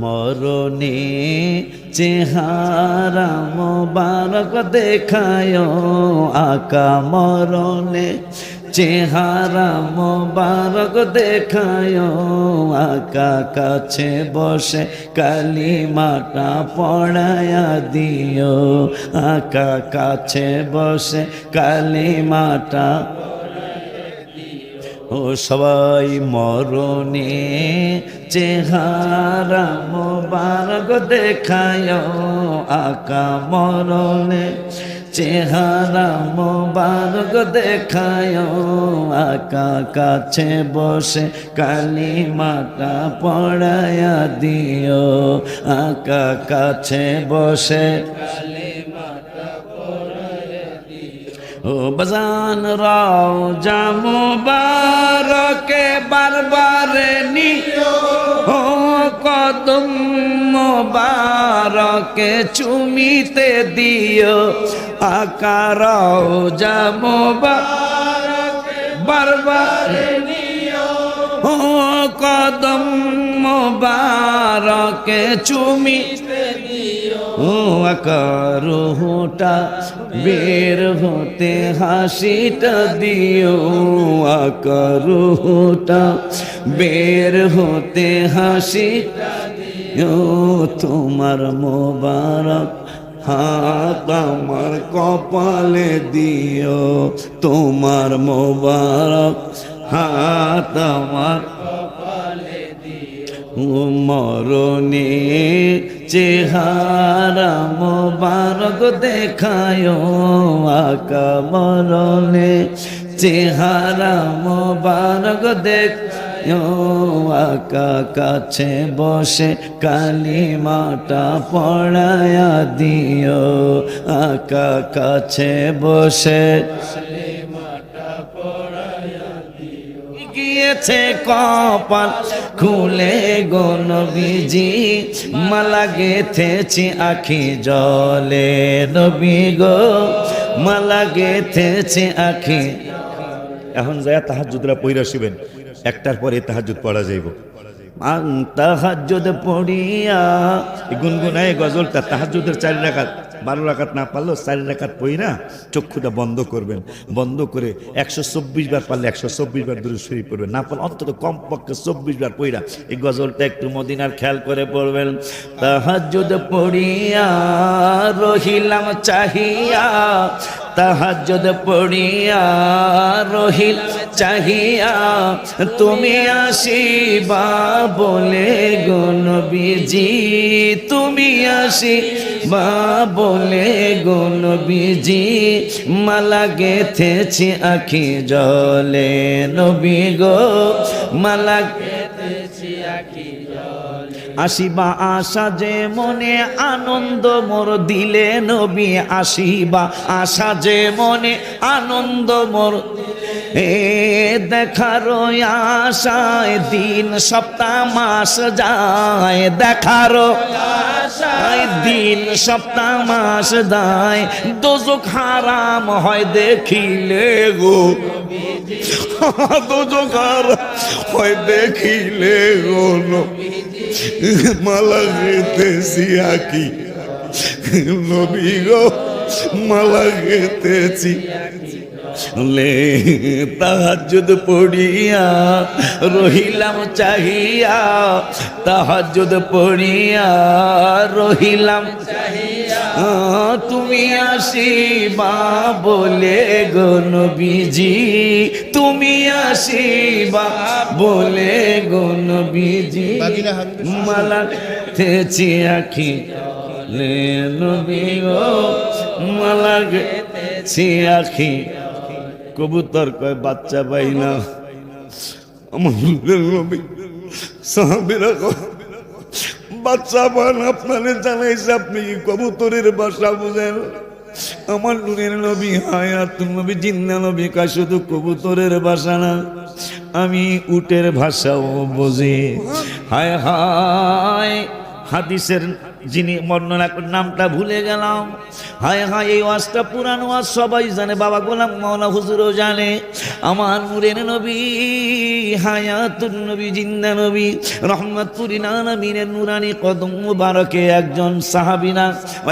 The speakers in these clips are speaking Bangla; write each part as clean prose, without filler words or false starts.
মরণে চেহারা মোবারক দেখায় আকা মরণে চেহারা মোবারক দেখায় আকা কাছে বসে কালিমাটা পড়ায়া দিও আকা কাছে বসে কালিমাটা ও সবাই মরণে চেহারা মোবারক দেখায় আকা মরণে চেহারা মোবারক দেখায় আকা কাছে বসে কালিমাটা পড়ায়া দিও আকা কাছে বসে ও বাজান রওজা মুবারকে বারবারে নিও ও কদম মুবারকে চুমিতে দিও আকা রওজা মুবারকে বারবারে নিও ও কদম মুবারকে চুমিতে ও আকা রুহটা বের হতে হাসিটা দিও আকা রুহটা বের হতে হাসিটা দিও তোমার মোবারক হাত আমার কপালে দিও তোমার মোবারক হাত আমার মরণে চেহারা মোবারক দেখায় আকা মরণে চেহারা মোবারক দেখায় আকা কাছে বসে কালিমাটা পড়ায়া দিও আকা কাছে বসে গিয়েছে কপাল খুলে গো নবীজি মালা গেথেছি আখি জলে নবী গো মালা গেথেছি আখি এখন যায় তাহাজ্জুদরা পড়া শিবেন একটার পরে তাহাজ্জুদ পড়া যাইব তাহাজ্জুদ পড়িয়া গুনগুনায় গজলটা তাহাজ্জুদের 4 রাকাত 12 রাকাত না পারলেও 4 রাকাত পড়িনা চক্ষুটা বন্ধ করবেন বন্ধ করে 124 বার পারলে 124 বার দুরূদ শরীফ পড়বেন না পারলে অন্তত কমপক্ষে 24 বার পড়িনা এই গজলটা একটু মদিনার খেয়াল করে পড়বেন তাহাজ্জুদ পড়িয়া রহিলাম চাহিয়া তাহাজ্জুদ পড়িয়া রহিল চাহিয়া তুমি আসিবা বলে গো নবীজি তুমি আসিবা বলে গো নবীজি মালা গেথেছি আখি জলে নবী গো মালা গেথেছি আখি আসিবা আশা যে মনে আনন্দ মোর দিলে নবী আসিবা আশা যে মনে আনন্দ মোর এ দেখার আশায় দিন সপ্তাহ মাস যায় দেখার আশায় দিন সপ্তাহ মাস যায় দোজখ হারাম হয় দেখিলে গো দোজখ হারাম হয় দেখিলে গো মালা গেতেছি আকি নবী গো মালা গেতেছি লে তাহাজ্জুদ পড়িয়া রহিলাম চাহিয়া তাহাজ্জুদ পড়িয়া রহিলাম চাহিয়া তুমি আসিবা বলে গো নবীজি তুমি আসিবা বলে গো নবীজি মালা গেথেছি আখি লে নবী গো মালা গেথেছি আখি কবুতর কয় বাচ্চা পাই না আমার নবী সাহাবীরা কয় বাচ্চা পান আপনারে জানাইছে আপনি কি কবুতরের ভাষা বুঝেন আমার নূরের নবী হায়াতুন নবী জিন্দা নবী কয় শুধু কবুতরের ভাষা না আমি উটের ভাষাও বুঝি হায় হায় হাদিসের যিনি বর্ণনা করে নামটা ভুলে গেলাম। হায় হায়, এই ওয়াজটা পুরান ওয়াজ, সবাই জানে, বাবা গোলাম মাওলা হুজুরও জানে। আমার নূরের নবী, হায়াতুন নবী, জিন্দা নবী, রহমাতুল আলামিনের নূরানি কদম মুবারকে একজন সাহাবী না,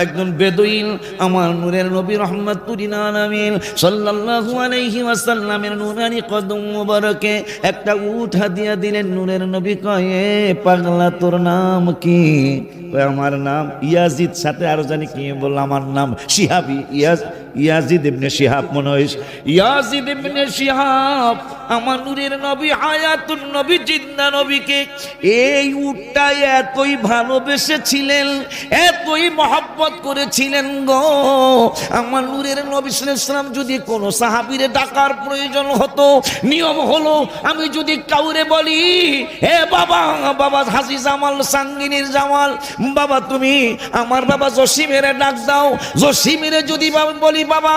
একজন বেদুইন, আমার নূরের নবী রহমাতুল আলামিন সাল্লাল্লাহু আলাইহি ওয়াসাল্লামের নূরানি কদম মুবারকে একটা উট হাদিয়া দিলেন। নূরের নবী কয়, এ পাগলা, তোর নাম কি? আমার নাম ইয়াজিদ, সাথে আরো জানি কি বলল, আমার নাম শিহাবি, ইয়াজিদ ইবনে শিহাব, মনে হয় ইয়াজিদ ইবনে শিহাব। আমার নূরের নবী হায়াতুন নবী, জিন্দা নবীকে এই উটটা এতই ভালোবেসেছিলেন, এতই মহব্বত করেছিলেন গো। আমার নূরের নবী সাল্লাল্লাহু আলাইহি ওয়াসাল্লাম যদি কোনো সাহাবীরে ডাকার প্রয়োজন হতো, নিয়ম হলো, আমি যদি কাউরে বলি, হে বাবা, বাবা হাজী জামাল, সাঙ্গিনীর জামাল, বাবা তুমি আমার বাবা জসিমের ডাক দাও। জসিমের যদি বলি, বাবা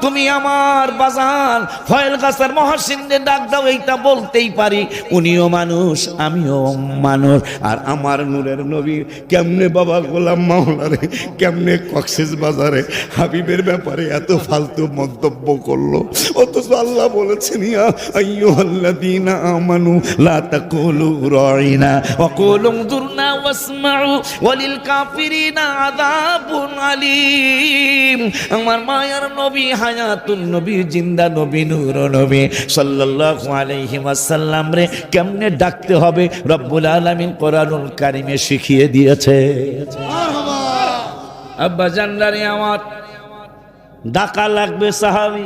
তুমি আমার বাজান ফয়েল গাছের মহসিনের ডাক দাও, এইটা বলতেই পারি। উনিও মানুষ, আমিও মানুষ। আর আমার নূরের নবী কেমনে বাবা গোলাম মাওলারে, কেমনে কক্সেস বাজারে হাবিবের ব্যাপারে এত ফালতু মন্তব্য করলো, অথচ আল্লাহ বলেছেন, ইয়া আইয়ুহাল্লাযীনা আমানু লা তাকুলু রাইনা ওয়া কুলু উযুরনা ওয়াসমাউ ওয়ালিল কাফিরিনা আযাবুন আলীম। আমার মায়ার নবী, হায়াতুন নবী, জিন্দা নবী, নূর নবী সাল্লাল্লাহু আলাইহি ওয়াসাল্লাম রে কেমনে ডাকতে হবে রব্বুল আলামিন কোরআনুল কারীমে শিখিয়ে দিয়েছে। আব্বা জানদারে আমার ডাকা লাগবে সাহাবী,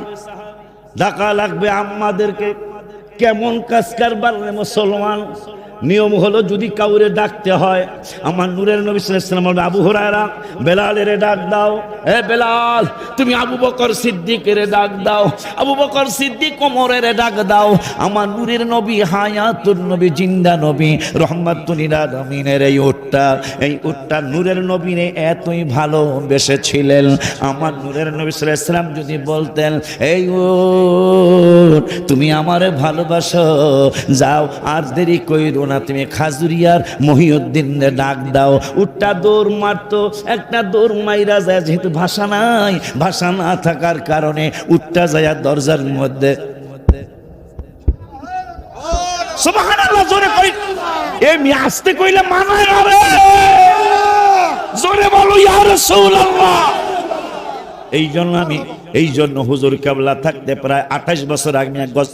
ডাকা লাগবে আম্মাদেরকে। কেমন কাজ কারবার মুসলমান, নিয়ম হলো যদি কাউরে ডাকতে হয়, আমার নূরের নবী সাল্লাল্লাহু আলাইহি ওয়াসাল্লাম আবু হুরায়রা, বেলালের ডাক দাও, এ বেলাল তুমি আবু বকর সিদ্দিকের ডাক দাও, আবু বকর সিদ্দিক ওমরের ডাক দাও। আমার নূরের নবী, হায়াতুন নবী, জিন্দা নবী, রহমাতুল আলামিনের এই উটটা নূরের নবীরে এতই ভালোবেসেছিলেন। আমার নূরের নবী সাল্লাল্লাহু আলাইহি ওয়াসাল্লাম যদি বলতেন, এই উট তুমি আমারে ভালোবাসো, যাও আর দেরি কইরো না, তুমি খাজুরিয়ার মহিউদ্দিনে ডাক দাও। উটটা দৌড় মারতো, একটা দৌড় মাইরা যায়, যেহেতু ভাষা নাই, ভাষা না থাকার কারণে উটটা যায় দরজার মধ্যে। সুবহানাল্লাহ, জোরে কই, এমনি আস্তে কইলে মানায় না রে, জোরে বলো ইয়া রাসূলুল্লাহ। এই জন্য হুজুর কেবলা থাকতে প্রায় 28 বছর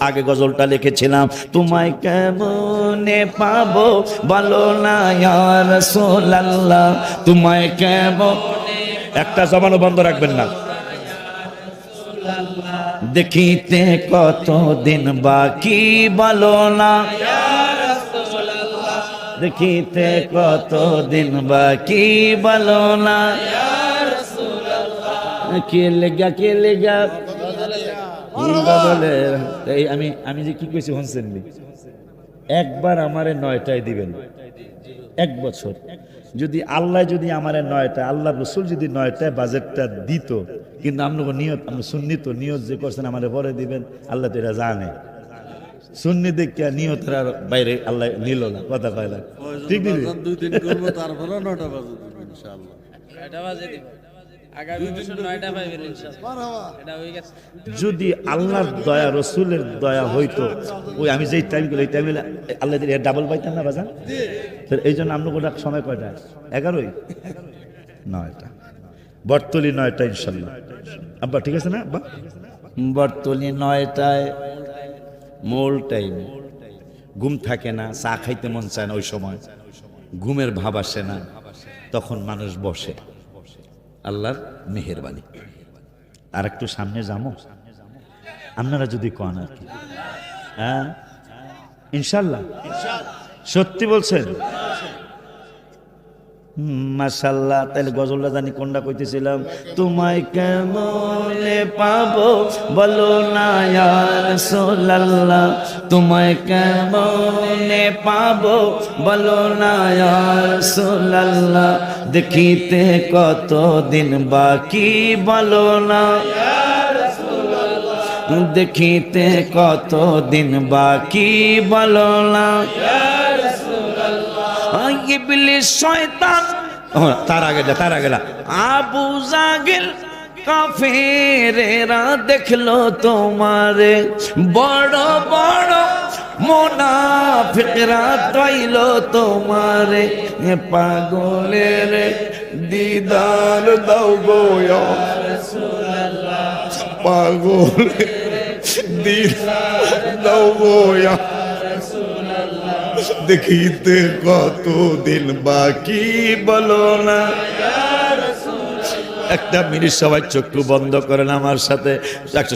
আগে গজলটা লিখেছিলাম, তোমায় কেমনে পাবো বলো না ইয়া রাসূলুল্লাহ, তোমায় কেমনে, একটা জবানও বন্ধ রাখবেন না। দেখিতে কতদিন বাকি বলো না ইয়া রাসূলুল্লাহ, দেখিতে কতদিন বাকি বলো না ইয়া রাসূলুল্লাহ। কে লেগা এই আমি যে কি কইছি শুনছেন, একবার আমারে 9টায় দিবেন, এক বছর যদি আল্লাহ যদি আমারে 9টা, আল্লাহ রসুল যদি 9টায় বাজেটটা দিত, কিন্তু আপনাকে নিয়ত, আপনি সুন্নি তো নিয়ত যে করছেন আমারে পরে দিবেন, আল্লাহ তো এটা জানে। সুন্নি দেখিয়া নিয়তের বাইরে আল্লাহ নিল না, কথা কয় না, ঠিক নেই? যদি আল্লাহর দয়া, রসুলের দয়া হইতো, ওই আমি যেই টাইম গুলো, এই টাইমে আল্লাহ ডাবল পাইতাম না বাজান। এই জন্য আমরা গোটা সময় কয়টা, 11ই 9টা, বটতলি 9টা ইনশাল্লাহ। আব্বা ঠিক আছে না আব্বা? বটতলি 9টায় মূল টাইম, ঘুম থাকে না, চা খাইতে মন চায় না, ওই সময় ঘুমের ভাব আসে না, তখন মানুষ বসে। আল্লাহর মেহেরবানি। আর একটু সামনে যাবো আপনারা যদি কন আর কি, হ্যাঁ ইনশাল্লাহ, সত্যি বলছেন? মাশাআল্লাহ। তাহলে গজলটা জানি কোনটা কইতেছিলাম, তোমায় কেমনে পাবো বলো না ইয়া রাসূলুল্লাহ, তোমায় কেমনে পাবো বলো না ইয়া রাসূলুল্লাহ, দেখিতে কতদিন বাকি বলো না ইয়া রাসূলুল্লাহ, দেখিতে কতদিন বাকি বলো না ইয়া রাসূলুল্লাহ। ইবলিস শয়তান তার আগে না আবু জাগেল কাফেরেরা দেখলো তোমারে, বড় বড় মুনাফিকরা তৈলো তোমারে, পাগলের দিদার দাও গো ইয়া রাসূলুল্লাহ, পাগলের দিদার দাও গো ইয়া রাসূলুল্লাহ, দেখিতে কতদিন বাকি বলো না। একটা মিনিট সবাই চক্ষু বন্ধ করেন আমার সাথে,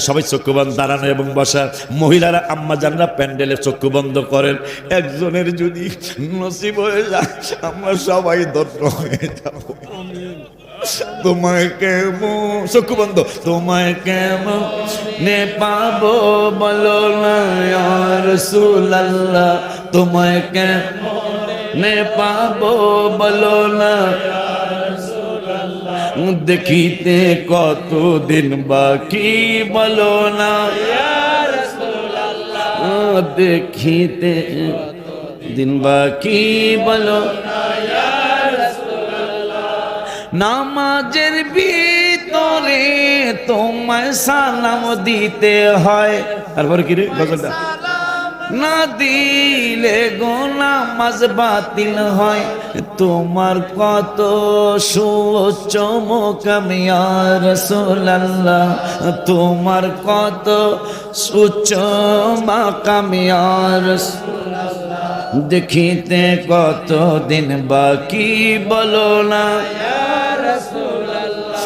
সবাই চক্ষু বন্ধ, দাঁড়ানো এবং বসা। মহিলারা আম্মা জানরা প্যান্ডেলে চক্ষু বন্ধ করেন। একজনের যদি নসিব হয়ে যায় আমরা সবাই ধন্য হয়ে যাব। তোমায় কেমন, চক্ষু বন্ধ, তোমায় কেমন নে পাবো বলো না ইয়া রাসূলুল্লাহ, তোমায় কেমন নে পাবো বলো না, দেখিতে কতদিন বাকি বলো না, দেখিতে দিন বাকি বলো, নামাজের ভিতরে তোমায় সালাম দিতে হয়। তারপরে কি রে গজলটা, না দিলে গো নামাজ বাতিল হয়, তোমার কত সুউচ্চ মুকাম ইয়া রাসূলুল্লাহ, তোমার কত উচ্চ মাকাম ইয়া রাসূলুল্লাহ, দেখিতে কত দিন বাকি বলো না ইয়া রাসূলুল্লাহ,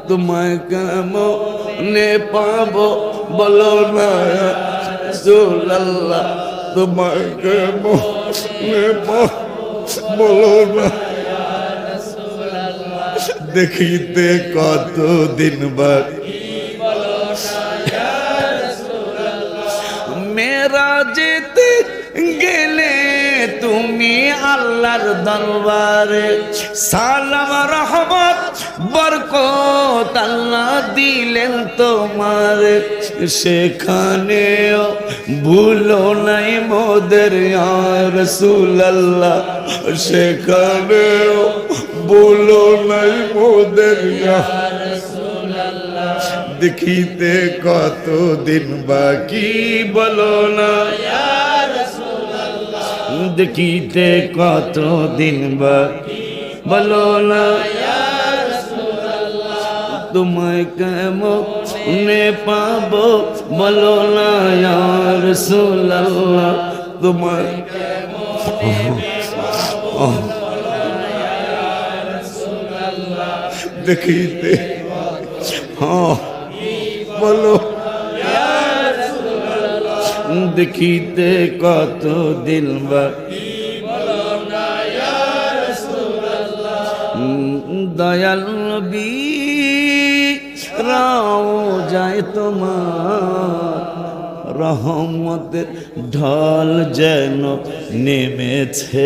তোমায় কেমনে পাবো বলো না ইয়া রাসূলুল্লাহ, তোমায় কেমনে পাবো বলো না, দেখিতে কতদিন বাকি বলো না ইয়া রাসূলুল্লাহ, মেরাজেতে গেলে তুমি আল্লাহর দরবারে, সালাম রহমত বরকত আল্লাহ দিলেন তোমারে, সেখানেও ভুলো নাই মোদের ইয়া রাসূলুল্লাহ, সেখানেও ভুলো নাই মোদের ইয়া রাসূলুল্লাহ, দেখিতে কতদিন বাকি বলো না ইয়া রাসূলুল্লাহ, দেখিতে কতদিন বাকি বলো না ইয়া রাসূলুল্লাহ, তোমায় কেমনে পাবো বলো না ইয়া রাসূলুল্লাহ, তোমায় কেমনে পাবো বলো না ইয়া রাসূলুল্লাহ, দেখিতে হ্যাঁ বলো ইয়া রাসূলুল্লাহ, দেখিতে কত দিন বাকি বলো না ইয়া রাসূলুল্লাহ, দয়াল নবী রাও যায় তোমার, রহমতের ঢল যেন নেমেছে,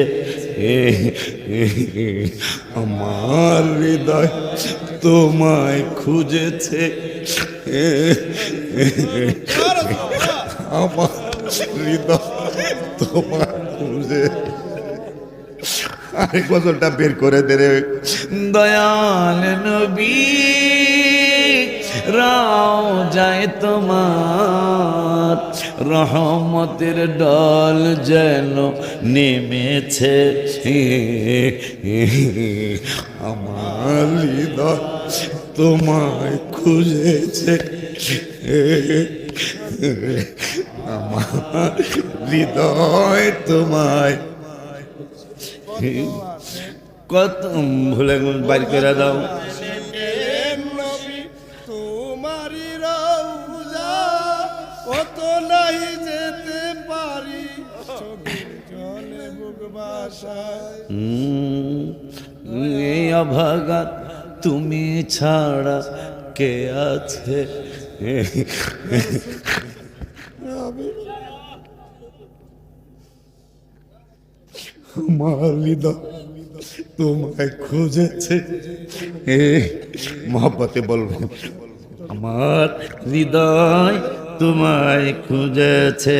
আমার হৃদয় তোমায় খুঁজেছে, আমার হৃদয় তোমায় খুঁজে। আরেক বছরটা বের করে দে রে। দয়াল নবী রাও যায় তোমার, রহমতের ডল যেন নেমেছে, আমার হৃদয় তোমায় খুঁজেছে, আমার হৃদয় তোমায় কত ভুলে বাইর করে দাও। তোমারি রওজা কত নাই যেতে পারি, চোখের জলে বুক ভাসায়। এই অভাগা তুমি ছাড়া কে আছে, আমার হৃদয় তোমায় খুঁজেছে। মহব্বতে বলবো, আমার হৃদয় তোমায় খুঁজেছে,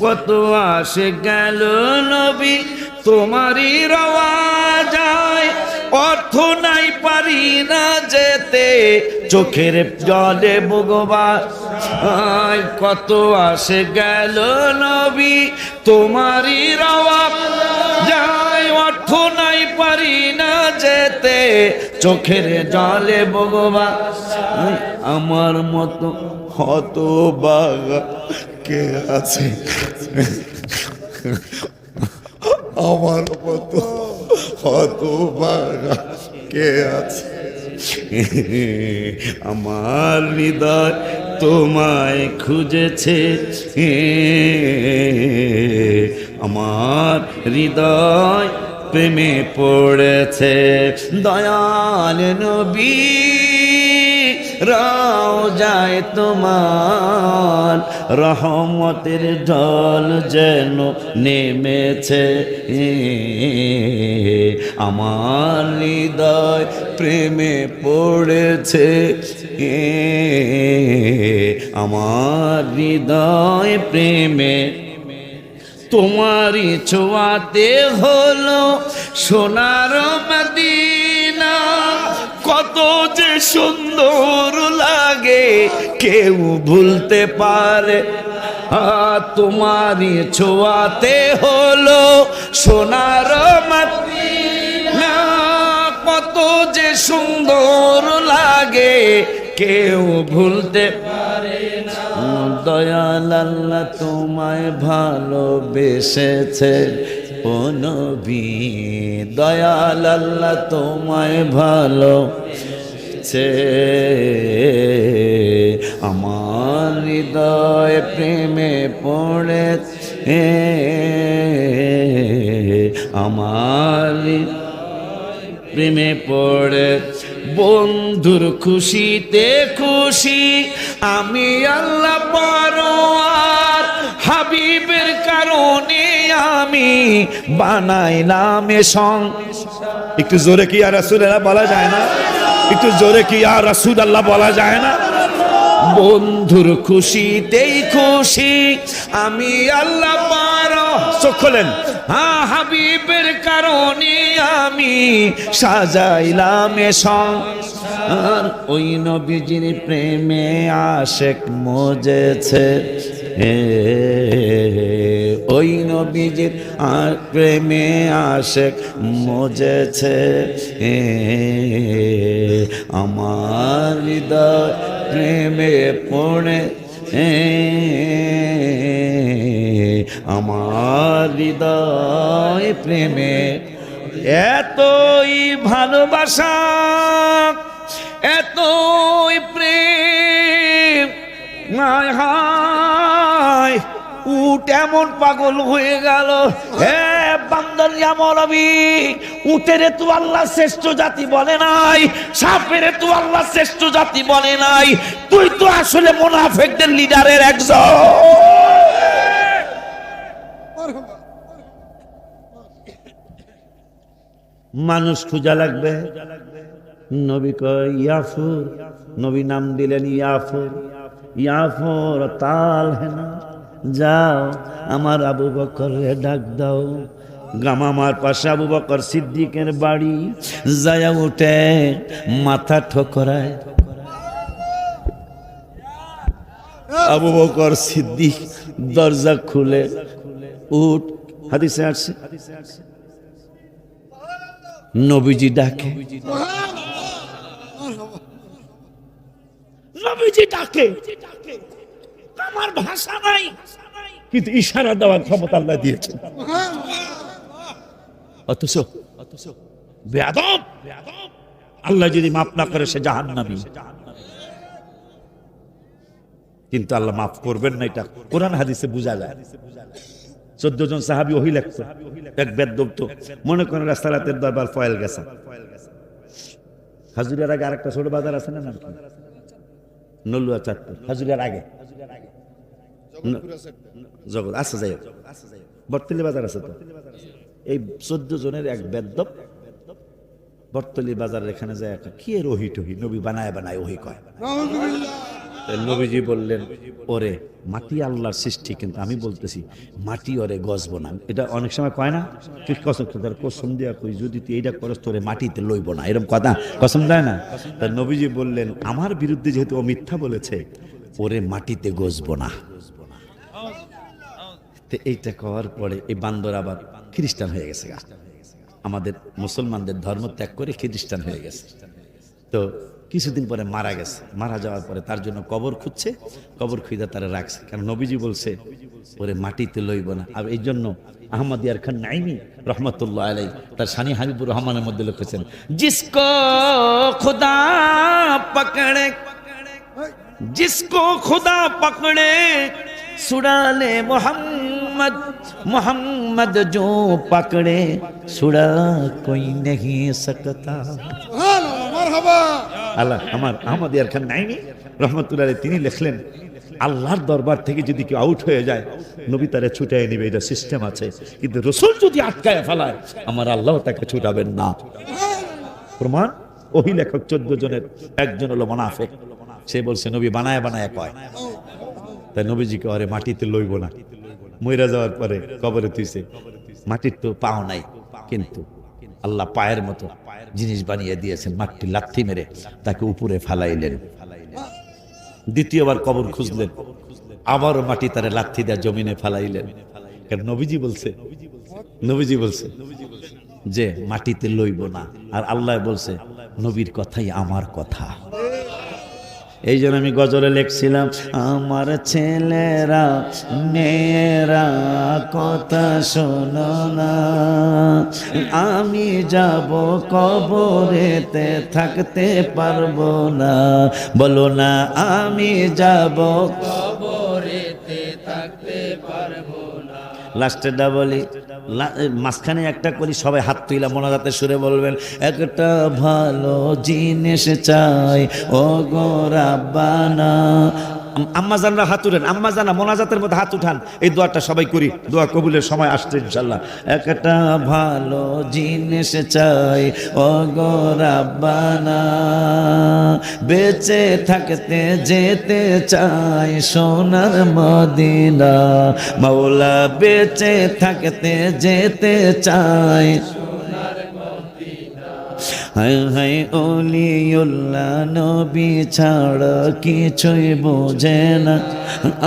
কত আসে গেল নবী তোমারই রওয়া যায়, অর্থ নাই পারি না যেতে, চোখের জলে ভগবান কত আসে গেল নবী তোমারই রওয়া যায়, অর্থ নাই পারি না যেতে, চোখের জলে ভগবান আমার মতো হতভাগা কে আছে, আমার মতো হতভাগা কে আছে। আমার হৃদয় তোমায় খুঁজেছে, আমার হৃদয় প্রেমে পড়েছে, দয়াল নবী রওজায় তোমার রহমতের ঢল যেন নেমেছে, আমার হৃদয় প্রেমে পড়েছে, আমার হৃদয় প্রেমে তোমারই ছোঁয়াতে হলো সোনার মদিনা, কত যে সুন্দর লাগে কেউ ভুলতে পারে, তোমারই ছোঁয়াতে হলো সোনার মদিনা, কত যে সুন্দর লাগে কেউ ভুলতে পারে না, দয়াল আল্লাহ তোমায় ভালোবেসেছে ও নবী, দয়াল আল্লাহ তোমায় ভালোবেসেছে, আমার হৃদয় প্রেমে পড়েছে, আমার প্রেমে পড়ে, বন্ধুর খুশিতে খুশি আমি আল্লাহ পরোয়ার, হাবিবের কারণে আমি বানাইলাম এ সংসার। একটু জোরে কি ইয়া রাসূলুল্লাহ বলা যায় না? একটু জোরে কি ইয়া রাসূলুল্লাহ বলা যায় না? বন্ধুর খুশিতেই খুশি আমি আল্লাহ পারো, চোখ খোলেন, হ্যাঁ হাবিবের কারণে আমি সাজাইলাম এ সংসার, ওই নবীজির প্রেমে আশেক মজেছে, ওই নবীজির প্রেমে আশেক মজেছে, আমার হৃদয় প্রেমে পড়ে, আমার হৃদয় প্রেমে, এতই ভালোবাসা এতই প্রেম, হায় হায় উট এমন পাগল হয়ে গেল, হে বান্দালিয়া মৌলবী, উটেরে তো আল্লাহ শ্রেষ্ঠ জাতি বলে নাই, সাপেরে তো আল্লাহ শ্রেষ্ঠ জাতি বলে নাই, তুই তো আসলে মুনাফিকদের লিডারের একজন। মানুষ খুঁজা লাগবে, নবী কয় ইয়াফুর, নবী নাম দিলেন ইয়াফুর, ইয়াফুর তাল হেনা, যাও আমার আবু বকরে ডাক দাও, গামামার পাশে আবু বকর সিদ্দিকের বাড়ি, যায় উঠে মাথা ঠোকরায়, আবু বকর সিদ্দিক দরজা খুলে, উঠ, হাদিসে আসছে নবীজি ডাকে, নবীজি ডাকে, আমার ভাষা নাই কিন্তু ইশারা দেওয়ার ক্ষমতা আল্লাহ দিয়েছেন, অথচ বেয়াদব, আল্লাহ যদি মাফ না করে সে জাহান্নামী, কিন্তু আল্লাহ মাফ করবেন না, এটা কোরআন হাদিসে বোঝা যায়। 14 জন সাহাবী ওহী লিখতো, এক বেদ্যব তো মনে করেন রাস্তারাতের দরবার ফয়েল গেছে, হাজুরের আগে আরেকটা ছোট বাজার আছে না, নাম কি নলুয়া চাঁদপুর, হাজুরের আগে জগৎ আছে, যাই হোক বর্তলি বাজার আছে তো, এই 14 জনের এক বেদ্যব বর্তলি বাজারের এখানে যায়, কি এর ওহি টহি, নবী বানায় বানায় ওহি কয়, নবীজি বললেন, ওরে মাটি আল্লাহর সৃষ্টি, কিন্তু আমি বলতেছি মাটি ওরে গজব না। এটা অনেক সময় কয় না, তুই কসম দিয়া কই, যদি তুই এইটা করস তোরে মাটিতে লইব না, এরকম কথা কসম দেয় না। তা নবীজি বললেন, আমার বিরুদ্ধে যেহেতু ও মিথ্যা বলেছে, ওরে মাটিতে গজব না। তো এইটা করার পরে এই বান্দর আবার খ্রিস্টান হয়ে গেছে, আমাদের মুসলমানদের ধর্ম ত্যাগ করে খ্রিস্টান হয়ে গেছে। তো কিছুদিন পরে মারা গেছে। মারা যাওয়ার পরে তার জন্য কবর খুঁজছে, কবর খুঁজে তারা রাখছে, কারণ নবীজি বলছে ওরে মাটিতে লইব না। আর এই জন্য আহমদ ইয়ার খান নাইমি রহমতুল্লাহ আলাই তার সানি হাবিবুর রহমানের মধ্যে লিখেছেন, जिसको खुदा पकड़े, जिसको खुदा पकड़े सुड़ा ले मोहम्मद, मोहम्मद जो पकड़े सुड़ा कोई नहीं सकता। মারহাবা। আল্লাহ আমার আহমদ ইয়ার খান নাইমি রহমতুল্লাহ আলাইহি তিনি লিখলেন, আল্লাহর দরবার থেকে যদি কেউ আউট হয়ে যায়, নবী তারে ছুটাই নেবে, এটা সিস্টেম আছে, কিন্তু রাসূল যদি আটকায় ফেলায়, আমার আল্লাহ তাকে ছুটাবেন না। প্রমাণ, ওই লেখক 14 জনের একজন হলো মুনাফিক। সে বলছে নবী বানায় বানায় কয়, তাই নবীজিকে আরে মাটিতে লইব না। মইরা যাওয়ার পরে কবরে তুইছে, মাটির তো পাও নাই, কিন্তু আল্লাহ পায়ের মতো জিনিস বানিয়ে দিয়েছেন, মাটি লাথি মেরে তাকে উপরে ফালাইলেন। দ্বিতীয়বার কবর খুঁজলেন, আবারও মাটি তারে লাথি দেয়া জমিনে ফালাইলেন। কারণ নবীজি বলছে যে মাটিতে লইব না, আর আল্লাহ বলছে নবীর কথাই আমার কথা। এই জন্য আমি গজলে লিখছিলাম, আমার ছেলেরা মেয়েরা কথা শোনো না, আমি যাব কবরেতে থাকতে পারবো না। বলো না, আমি যাব কবরেতে থাকতে পারবো না। লাস্টেরটা বলি, মাঝখানে একটা করি, সবাই হাত তুইলা মোনাজাতের সুরে বলবেন, একটা ভালো জিনিস চাই ও গো রাব্বানা। আম্মা জানরা হাত উঠান, আম্মা জানা মোনাজাতের মধ্যে হাত উঠান, এই দোয়াটা সবাই করি, দোয়া কবুলের সময় আসছে ইনশাল্লাহ। একটা ভালো জিনিস চাই ও গো রাব্বানা, বেঁচে থাকতে যেতে চাই সোনার মদিনা, মাওলা বেঁচে থাকতে যেতে চাই। হায় হায় ওলিউল্লাহ নবী ছাড়া কিছুই বোঝে না,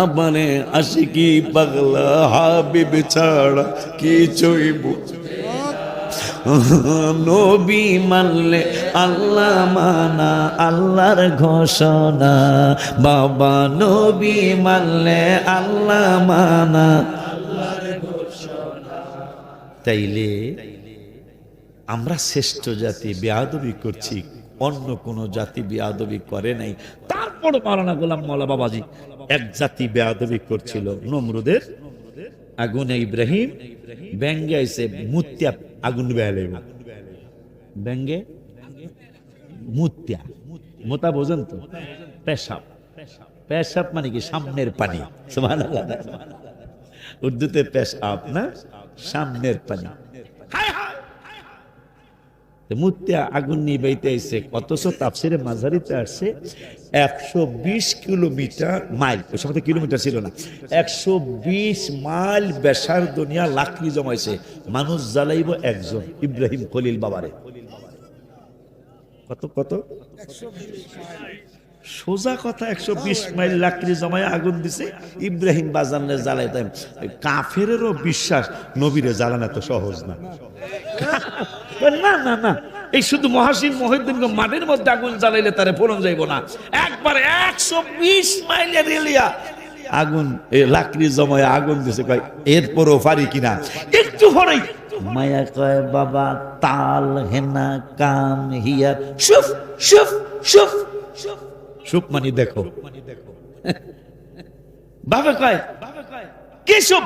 আমারে আশিকি পাগলা হাবিব ছাড়া কিছুই বোঝে নবী মানলে আল্লাহ মানা আল্লাহর ঘোষণা, বাবা নবী মানলে আল্লাহ মানা আল্লাহর ঘোষণা। তাইলে আমরা শ্রেষ্ঠ জাতি বেয়াদবি করছি, অন্য কোন জাতি বেয়াদবি করে নাই। তারপর মাওলানা গোলাম মাওলা বাবাজি এক জাতি বেয়াদবি করছিল, নমরুদের আগুনে ইব্রাহিম ব্যঙ্গে আইছে, মুত্যা আগুন বেয়ালে ব্যঙ্গে মুত্যা, মোতা বোঝেন তো, পেশাব, পেশাব মানে কি সামনের পানি, সুবহানাল্লাহ, উর্দুতে পেশাব না, সামনের পানি। মুত্যা আগুন নিয়ে বাইতে আইছে, অথচ তাফসিরে মাঝারিতে আসছে 120 কিলোমিটার মাইল, ওই সময় তো কিলোমিটার ছিল না, 120 মাইল বেসার দুনিয়া লাকড়ি জমাইছে, মানুষ জ্বালাইব একজন, ইব্রাহিম খলিল বাবারে। কত কত সোজা কথা, 120 মাইল লাকড়ি জমায় আগুন দিছে, ইব্রাহিম বাজানে জ্বালাইতাম। কাফেরেরও বিশ্বাস নবীরে জ্বালানো এত সহজ না। না না না, এই শুধু মহাসিন মহিউদ্দিন মাঠের মধ্যে আগুন জ্বালাইলে তারে ফোরন যাইব না, একবার 120 মাইলের এরিয়া আগুন, এই লাকড়ি জমায় আগুন দিছে, কয় এরপরও পারি কিনা, একটু পরেই মায়া কয় বাবা তাল হেনা কাম হিয়া শুফ শুফ শুফ শুফ মানে দেখো, বাবা কয় কি শুফ,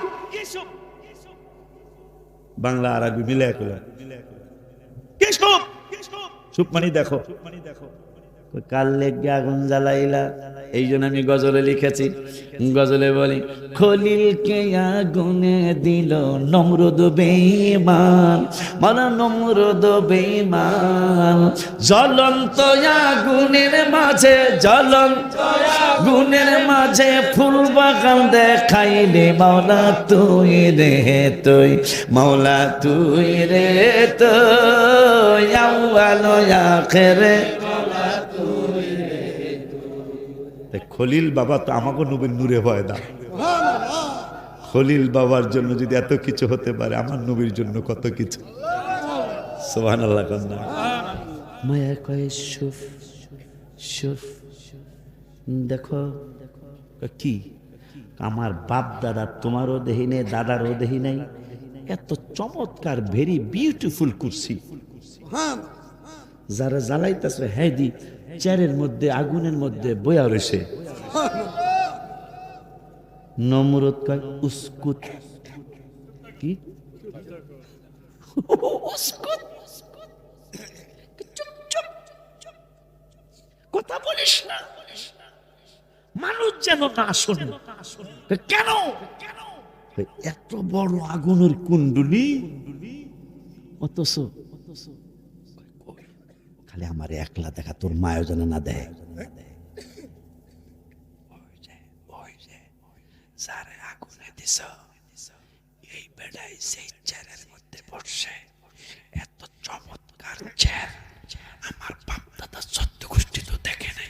বাংলা আরবি মিলে শুপ মানে দেখো, কাল লেগে আগুন জ্বালাইলা। এই জন্য আমি গজলে লিখেছি, গজলে বলি খলিলকে আগুনে দিল নমরুদ বেঈমান, মানা নমরুদ বেঈমান। জ্বলন্ত আগুনের মাঝে, জ্বলন্ত আগুনের মাঝে ফুল বাগান দেখাইলে মাওলা তুই রে তুই, মাওলা তুই রে তুই, আউয়াল আখিরে। খলিল বাবা তো আমাকে নবীর নূরে ভয় না। খলিল বাবার জন্য যদি এত কিছু হতে পারে, আমার নবীর জন্য কত কিছু। সুবহানাল্লাহ কন্যা মায়া কয় সুফ সুফ, দেখো কি আমার বাপ দাদা তোমারও দেহি নেই, দাদারও দেহি নাই, এত চমৎকার ভেরি বিউটিফুল কুরসি, যারা জ্বালাইতেছে হ্যাঁ দি চেয়ারের মধ্যে আগুনের মধ্যে বয়া রয়েছে। নমরুদ কয় উস্কুত, কি উস্কুত, চুপ চুপ, কথা বলিস না, মানুষ যেন না শোনে। কেন এত বড় আগুনের কুণ্ডুলি, অথচ খালি আমার একলা দেখা, তোর মায়ও যেন না দেয়। যারে আগুনে দিছ এই বেড়াই সেই চেয়ারের মধ্যে বসে, এত চমৎকার চেয়ার আমার বাপ দাদা সত্য গোষ্ঠী তো দেখে নাই।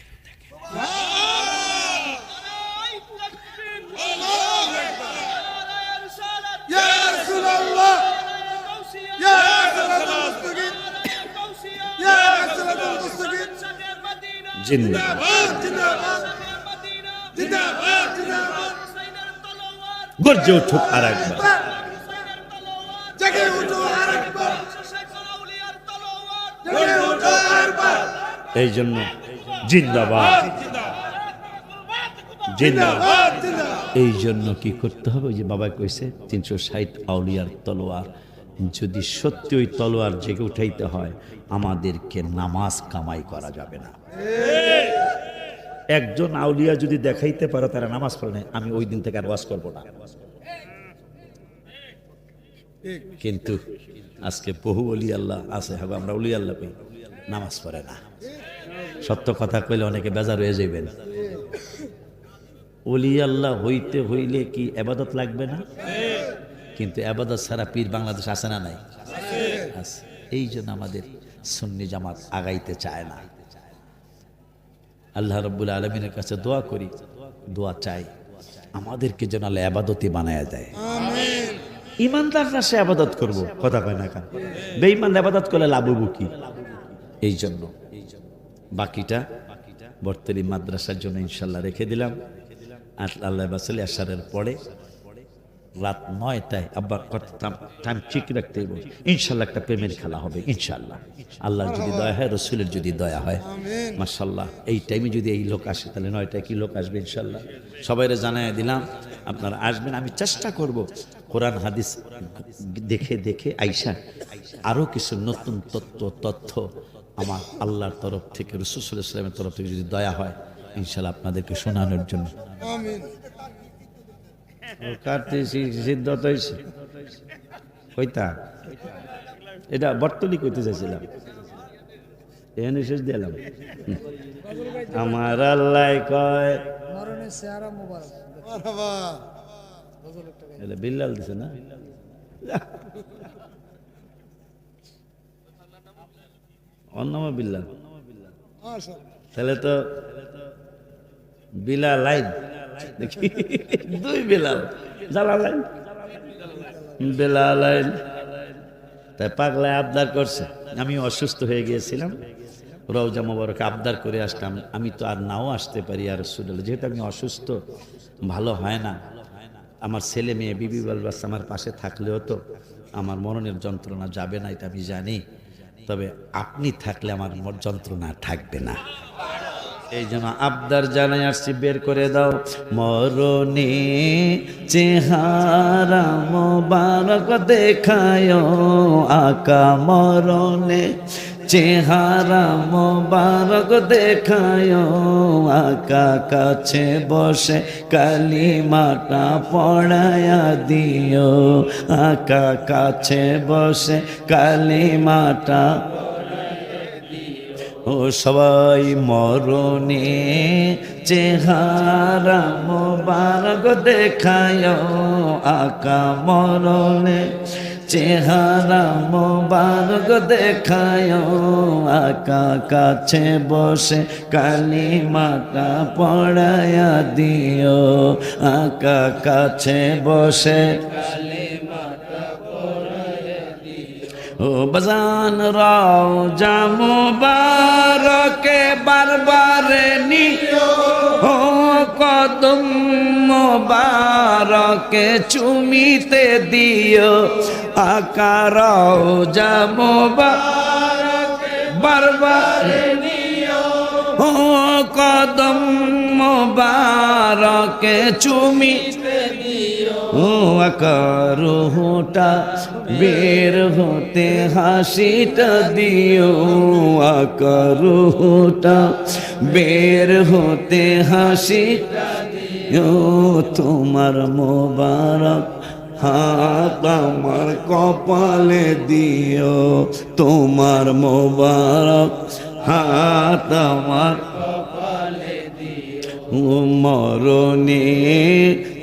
গর্জে উঠুক আর একবার, এই জন্য জিন্দাবাদ জিন্দাবাদ। এই জন্য কি করতে হবে? ওই যে বাবা কইছে 360 আউলিয়ার তলোয়ার, যদি সত্যি ওই তলোয়ার জেগে উঠাইতে হয় আমাদেরকে নামাজ কামাই করা যাবে না। একজন আউলিয়া যদি দেখাইতে পারো তারা নামাজ পড়ে না, আমি ওই দিন থেকে আর ওয়াজ করবো না। কিন্তু আজকে বহু ওলি আল্লাহ আছে, হবে আমরা ওলি আল্লাহ পেয়ে নামাজ পড়ে না। সত্য কথা কইলে অনেকে বেজার হয়ে যাবেন। ওলি আল্লাহ হইতে হইলে কি আবাদত লাগবে না? কিন্তু আবাদত ছাড়া পীর বাংলাদেশ আছে না নাই? আছে। এই জন্য আমাদের সুন্নি জামাত আগাইতে চায় না। আল্লাহ রাব্বুল আলামিনের কাছে দোয়া করি, দোয়া চাই আমাদেরকে যেন আল্লাহ আবাদতি বানায়া দেয়। ইমানদাররা সে আবাদত করবো, কথা কয় না কেন? বেঈমান আবাদত করলে লাভ হবো কি? এই জন্য বাকিটা বর্তমানে মাদ্রাসার জন্য ইনশাল্লাহ রেখে দিলাম। আল্লাহ বাসালে আশারের পরে রাত 9টায় আব্বার টাইম ঠিক রাখতে হবে। ইনশাল্লাহ একটা প্রেমের খেলা হবে ইনশাল্লাহ, আল্লাহর যদি দয়া হয়, রসুলের যদি দয়া হয়। মাশাল্লাহ এই টাইমে যদি এই লোক আসে তাহলে 9টায় কি লোক আসবে ইনশাল্লাহ সবাইরে জানাই দিলাম। আপনারা আসবেন, আমি চেষ্টা করব কোরআন হাদিস দেখে দেখে আইসা আরও কিছু নতুন তথ্য আমার আল্লাহর তরফ থেকে, রাসূল সাল্লাল্লাহু আলাইহি ওয়াসাল্লামের তরফ থেকে যদি দয়া হয় ইনশাল্লাহ আপনাদেরকে শোনানোর জন্য। সিদ্ধত হয়েছে কইতা এটা বর্তলি কইতে চাইছিলাম, এখানে শেষ দিলাম। আমার আল্লাহ কয় বিল্লাল দিছে না, অন্যম বিল্লাল, তাহলে তো বিলাল লাইন দেখি, দুই বেলাল জালালাইন বেলালাইন। তাই পাগলায় আবদার করছে, আমি অসুস্থ হয়ে গিয়েছিলাম, রওজা মোবারকে আবদার করে আসলাম, আমি তো আর নাও আসতে পারি আর রাসূলুল্লাহ, যেহেতু আমি অসুস্থ, ভালো হয় না, আমার ছেলে মেয়ে বিবি বালবাস আমার পাশে থাকলেও তো আমার মরণের যন্ত্রণা যাবে না, এটা আমি জানি, তবে আপনি থাকলে আমার যন্ত্রণা থাকবে না। এই জন্য আবদার জানাই আসছি, বের করে দাও মরণে চেহারা মোবারক দেখায় আকা, মরণে চেহারা মোবারক দেখায় আকা কাছে বসে কালিমাটা পড়ায়া দিও আকা কাছে বসে কালিমাটা ও সবাই মরণে চেহারা মোবারক দেখায় আকা মরণে চেহারা মোবারক দেখায় আকা কাছে বসে কালিমাটা পড়ায়া দিও আকা কাছে বসে ও বাজান রাও জামো বারকে বারবারে নিও ও কদম মোবারকে চুমিতে দিও আকা রাও জামো বারকে বারবারে নিও ও কদম মোবারকে চুমিতে দিও ও আকা রুহটা বের হতে হাসিটা দিও আকা রুহটা বের হতে হাসিটা দিও তোমার মোবারক হাত আমার কপালে দিও তোমার মোবারক হাত আমার মরণে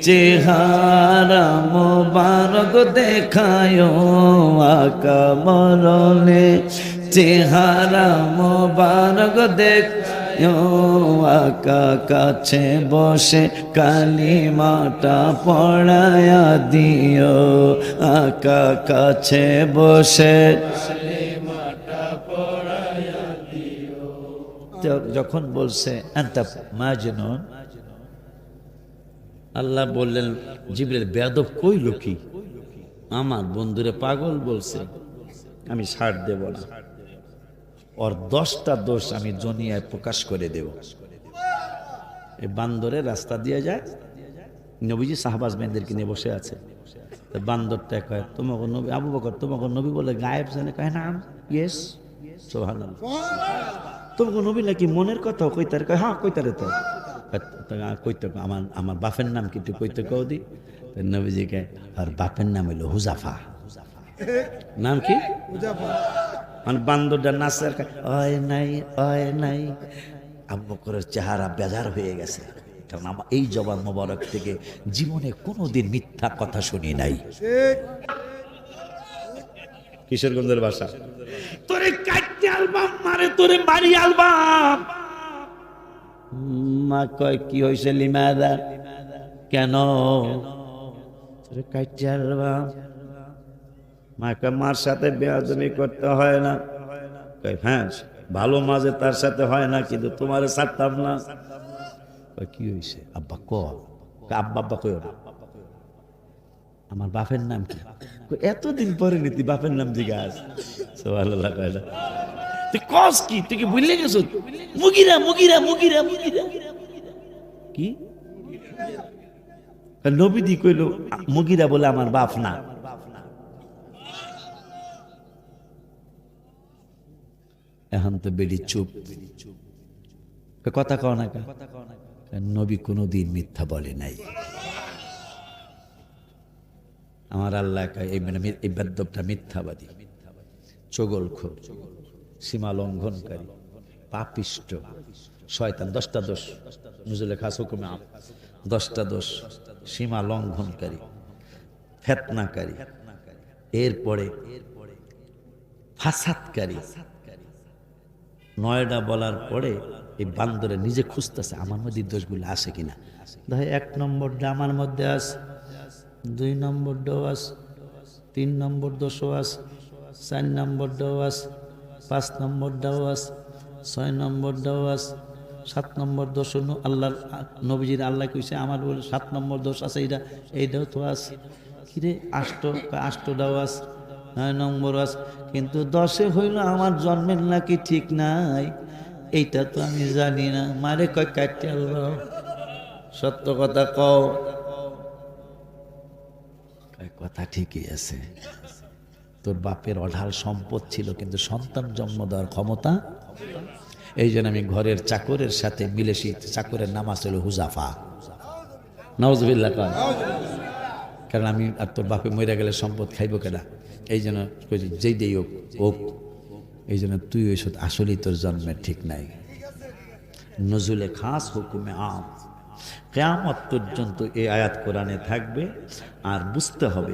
চেহারা মোবারক দেখায় আকা মরণে চেহারা মোবারক দেখায় আকা কাছে বসে কালিমাটা পড়ায়া দিও আকা কাছে বসে যখন বলছে আনতা মাজনুন আল্লাহ বললেন জিবরিল বেয়াদব কইল কি আমার বন্ধুরে পাগল বলছে আমি ছাড় দেব না ওর 10টা দোষ আমি দুনিয়ায় প্রকাশ করে দেব এই বান্দরে রাস্তা দিয়ে যায় নবীজি সাহাবাজদেরকে নিয়ে বসে আছে বান্দরটা কয় তোমাকে নবী আবু বকর তোমাকে নবী বলে গায়েব জানে কয় না ইয়েস সুবহানাল্লাহ তোমাকে নবী নাকি মনের কথা কইতারে কয় হ্যাঁ কইতারে তো কইতে আমার বাপের নাম কিন্তু কইতে কও দি নবীজি কে আর বাপের নাম হইল হুজাফা নাম কি মানে বান্দরটা নাচের অয় নাই আবু বকরের চেহারা বেজার হয়ে গেছে কারণ আমার এই জবান মোবারক থেকে জীবনে কোনোদিন মিথ্যা কথা শুনি নাই কিশোরগঞ্জের ভাষা তোরে কাটতে আলবাম মারে তোরে মারি আলবাম মা কয় কি হয়েছে লিমাদা কেন তোরে কাটতে আলবাম মা কয় মার সাথে বেয়াদবি করতে হয় না কয় হ্যাঁ ভালো মাঝে তার সাথে হয় না কিন্তু তোমারে ছাড়তাম না কয় কি হয়েছে আব্বা আব্বা আব্বা কয় না আমার বাপের নাম কি এতদিন পরে নীতি বাপের নাম জিজ্ঞাস সুবহানাল্লাহ কয় না তুই কস কি তুই কি ভুলে গেছ মুগিরা মুগিরা মুগিরা মুগিরা কি নবীদি কইল মুগিরা বলে আমার বাপ না এখন তো বেড়ি চুপ কথা কও না নবী কোনোদিন মিথ্যা বলে নাই আমার আল্লাহ এই বেদ্যপটা মিথ্যাবাদী চগলখোর সীমা লঙ্ঘনকারী পাপিষ্ট শয়তান 10টা দোষ নুজুলে খাস হুকুমে 10টা দোষ সীমা লঙ্ঘনকারী ফিতনাকারী এরপরে ফাসাদকারী 9টা বলার পরে এই বান্দরে নিজে খুঁজতেছে আমার মধ্যে দোষগুলো আসে কিনা দেখে 1 নম্বরটা আমার মধ্যে আছে 2 নম্বরটাও আছে 3 নম্বর দোষও আছে 4 নম্বরটাও আছে 5 নম্বরটাও আছে 6 নম্বরটাও আছে 7 নম্বর দোষ আল্লাহর নবীজির আল্লাহ কইছে আমার বলে 7 নম্বর দোষ আছে এইটাও তো আছে কিরে 8টাও আছে 9 নম্বর আছে কিন্তু 10-এ হইল আমার জন্মের নাকি ঠিক নাই এইটা তো আমি জানি না মারে কয় কাটতে আল্লাহ সত্য কথা কও কথা ঠিকই আছে তোর বাপের অঢাল সম্পদ ছিল কিন্তু সন্তান জন্ম দেওয়ার ক্ষমতা, এই জন্য আমি ঘরের চাকরের সাথে মিলেছি। চাকরের নাম আসলে হুজাফা, নাউজুবিল্লাহ। কারণ আমি আর তোর বাপে মরে গেলে সম্পদ খাইব কেনা, এই জন্য যেই দেই হোক হোক, এই জন্য তুই ওই আসলেই তোর জন্মের ঠিক নাই। নজুলে খাস হুকুমে আম, কিয়ামত পর্যন্ত এই আয়াত কোরআনে থাকবে। আর বুঝতে হবে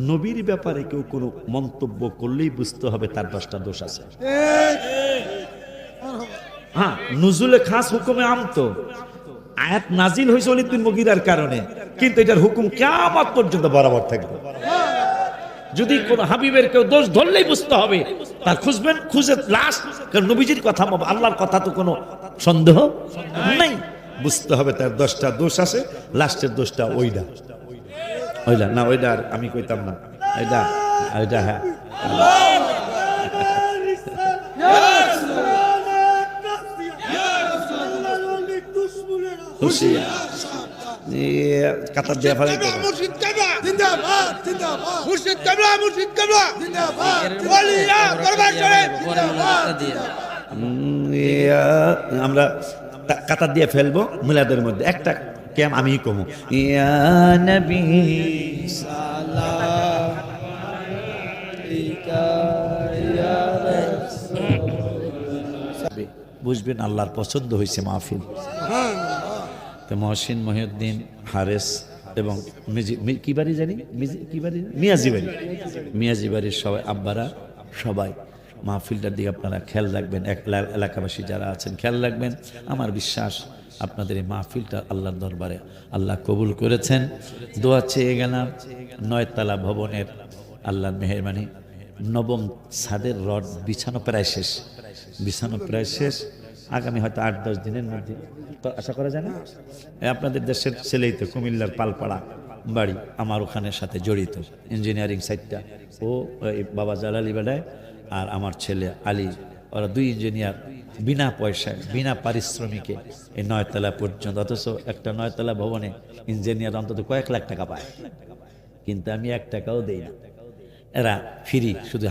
নবীর ব্যাপারে কেউ কোনো মন্তব্য করলেই বুঝতে হবে তার 10টা দোষ আছে। হ্যাঁ, নজুলে খাস হুকুমে আম, তো আয়াত নাজিল হয়েছে ওয়ালিদ বিন মুগীরার কারণে, কিন্তু এটার হুকুম কিয়ামত পর্যন্ত বরাবর থাকবে। যদি কোন হাবিবের কেউ দোষ ধরলেই বুঝতে হবে তার খুঁজবেন, খুঁজে লাস্ট, কারণ নবীজির কথা আল্লাহর কথা তো কোনো সন্দেহ নাই। বুঝতে হবে তার 10টা দোষ আছে, লাস্টের দোষটা ওইটা ওইটা না, ওইটা আর আমি কইতাম না, এটা ওইটা। হ্যাঁ, কাতার দেয়া ফেলে মুর্শিদ কাবলা জিন্দাবাদ, জিন্দাবাদ। মুর্শিদ কাবলা, মুর্শিদ কাবলা জিন্দাবাদ। ওলিয়া দরবার শরীফ জিন্দাবাদ। আমরা কাতার দিয়ে ফেলবো মিলাদের মধ্যে একটা ক্যাম আমি কমু, ইয়া নবী সালাম আলাইকা ইয়া রাসূল। বুঝবেন আল্লাহর পছন্দ হয়েছে মাহফিল। তো মহসিন, মহিউদ্দিন, হারেস এবং কি বাড়ি জানি, কি বাড়ি, মিয়াজি বাড়ি, মিয়াজি বাড়ির সবাই আব্বারা সবাই মাহফিলটার দিকে আপনারা খেয়াল রাখবেন। এলাকাবাসী যারা আছেন খেয়াল রাখবেন। আমার বিশ্বাস আপনাদের এই মাহফিলটা আল্লাহর দরবারে আল্লাহ কবুল করেছেন। দোয়া চেয়ে গেলাম 9তলা ভবনের আল্লাহর মেহেরবানি, 9ম ছাদের রড বিছানো প্রায় শেষ, বিছানো প্রায় শেষ। আগামী হয়তো 8-10 দিনের মধ্যে তো আশা করা যায় না। আপনাদের দেশের ছেলেই তো, কুমিল্লার পালপাড়া বাড়ি, আমার ওখানের সাথে জড়িত ইঞ্জিনিয়ারিং সাইটটা। ও বাবা জালালি বেড়ায় আর আমার ছেলে আলী, ওরা 2 ইঞ্জিনিয়ার বিনা পয়সায় বিনা পারিশ্রমিকে এই 9তলা পর্যন্ত। অথচ একটা 9তলা ভবনে ইঞ্জিনিয়ার অন্তত কয়েক লাখ টাকা পায়, কিন্তু আমি 1 টাকাও দেই না। এরা ফ্রি, শুধু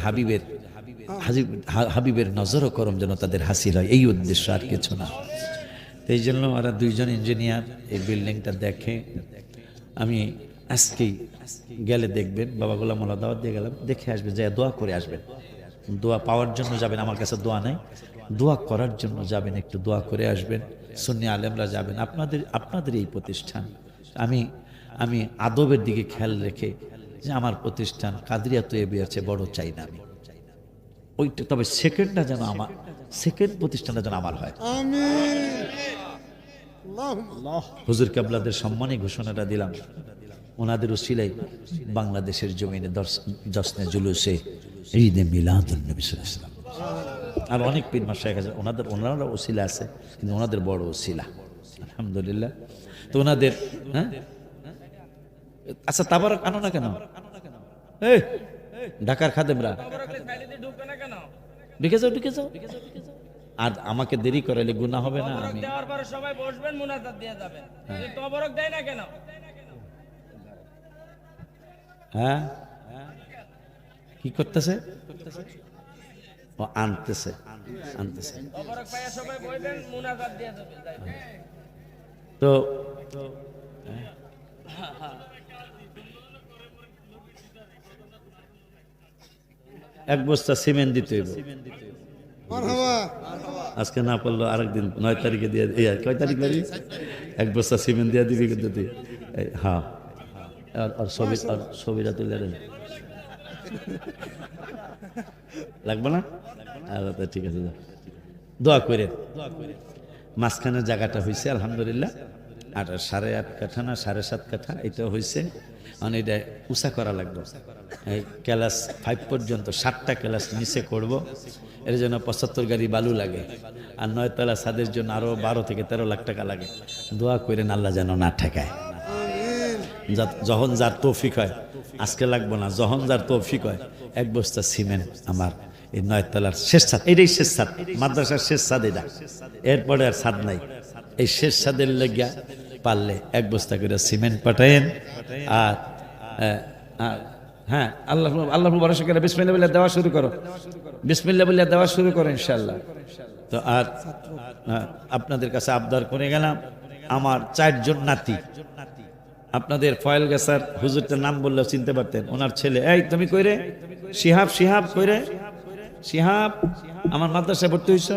হাবিবের নজর ও করম যেন তাদের হাসিল হয়, এই উদ্দেশ্য, আর কিছু না। এই জন্য ওরা 2 জন ইঞ্জিনিয়ার এই বিল্ডিংটা দেখে। আমি আজকেই গেলে দেখবেন, বাবা গোলাম মোল্লা দাওয়াত দিয়ে গেলাম, দেখে আসবেন, যাই দোয়া করে আসবেন। দোয়া পাওয়ার জন্য যাবেন, আমার কাছে দোয়া নাই, দোয়া করার জন্য যাবেন, একটু দোয়া করে আসবেন। সুন্নি আলেমরা যাবেন, আপনাদের এই প্রতিষ্ঠান। আমি আদবের দিকে খেয়াল রেখে যে আমার প্রতিষ্ঠান কাদরিয়া তৈরি আছে, বড় চাই না আমি ওইটা, তবে সেকেন্ডটা যেন আমার, সেকেন্ড প্রতিষ্ঠানটা যেন আমার হয়। হুজুর কেবলাদের সম্মানী ঘোষণাটা দিলাম, ওনাদের উসিলাই বাংলাদেশের জমিনে জশ্নে জুলুসে ঈদে মিলাদুন নবী সাল্লাল্লাহু আলাইহি ওয়াসাল্লাম। আর অনেক পীর মাশায়েখ আছে, ওনারা ওসিলা আছে, কিন্তু ওনাদের বড় ওসিলা, আলহামদুলিল্লাহ। তো ওনাদের, হ্যাঁ আচ্ছা তাবারক আনো না কেন? এই ঢাকার খাদেমরা ঢুকে যাও। আর আমাকে দেরি করাইলে গুনাহ হবে না? আমি দেওয়ার পরে সবাই বসবেন, মুনাজাত দিয়ে যাবেন। তবরক দেয় না কেন? হ্যাঁ, কি করতেছে? ও আনতেছে। তবরক পায়া সবাই বসবেন, মুনাজাত দিয়ে যাবেন। তো এক বস্তা সিমেন্ট দিতে হইব। আজকে না পারলো আরেকদিন 9 তারিখে দিয়ে, কয় তারিখ লাগবে? 1 বস্তা সিমেন্ট দিয়ে দিবি কিন্তু তুই। হ্যাঁ, আর ছবিটা তুলে দেন, লাগবে না? আচ্ছা ঠিক আছে, দোয়া করে। মাঝখানের জায়গাটা হয়েছে আলহামদুলিল্লাহ, আর 8.5 কাঠা না 7.5 কাঠা এটা হয়েছে। মানে এটা উঁচা করা লাগবে, ক্লাস 5 পর্যন্ত 7টা ক্লাস নিচে করব। এর জন্য 75 গাড়ি বালু লাগে, আর 9তলা ছাদের জন্য আরো 12 থেকে 13 লাখ টাকা লাগে। দোয়া করেন আল্লাহ যেন না ঠেকায়। যখন যার তৌফিক হয়, আজকে লাগবো না, যখন যার তৌফিক হয় 1 বস্তা সিমেন্ট আমার এই 9তলার শেষ ছাদ, এটাই শেষ ছাদ, মাদ্রাসার শেষ ছাদ এটা, এরপরে আর ছাদ নাই। এই শেষ ছাদের লেগিয়া পারলে 1 বস্তা করে সিমেন্ট পাঠায়েন। আর হ্যাঁ, আল্লাহ ভরসা করে বিসমিল্লাহ বলে দেওয়া শুরু করো, বিসমিল্লাহ বলে দেওয়া শুরু করো ইনশাআল্লাহ। তো আর আপনাদের কাছে আবদার করে গেলাম, আমার 4 জন নাতি, আপনাদের ফয়েল গেসার হুজুরটার নাম বললেও চিনতে পারতেন, ওনার ছেলে। এই তুমি কইরে? শিহাব কইরে? শিহাব আমার মাদ্রাসায় ভর্তি হইছ?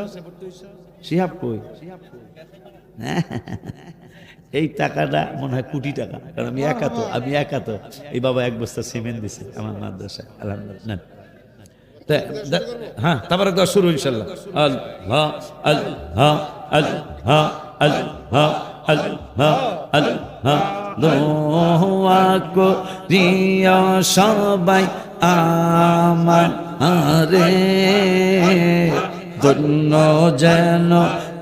শিহাব কই? এই টাকাটা মনে হয় কোটি টাকা, কারণ আমি একা তো এই বাবা 1 বস্তা সিমেন্ট দিছে আমার মাদ্রাসায়, আলহামদুলিল্লাহ। হ্যাঁ, তাবারক দেওয়া শুরু ইনশাআল্লাহ। আল্লাহ আল্লাহ আল্লাহ আল্লাহ আল্লাহ আল্লাহ দোয়া করিয়া সবাই আমারে, ধন্য যেন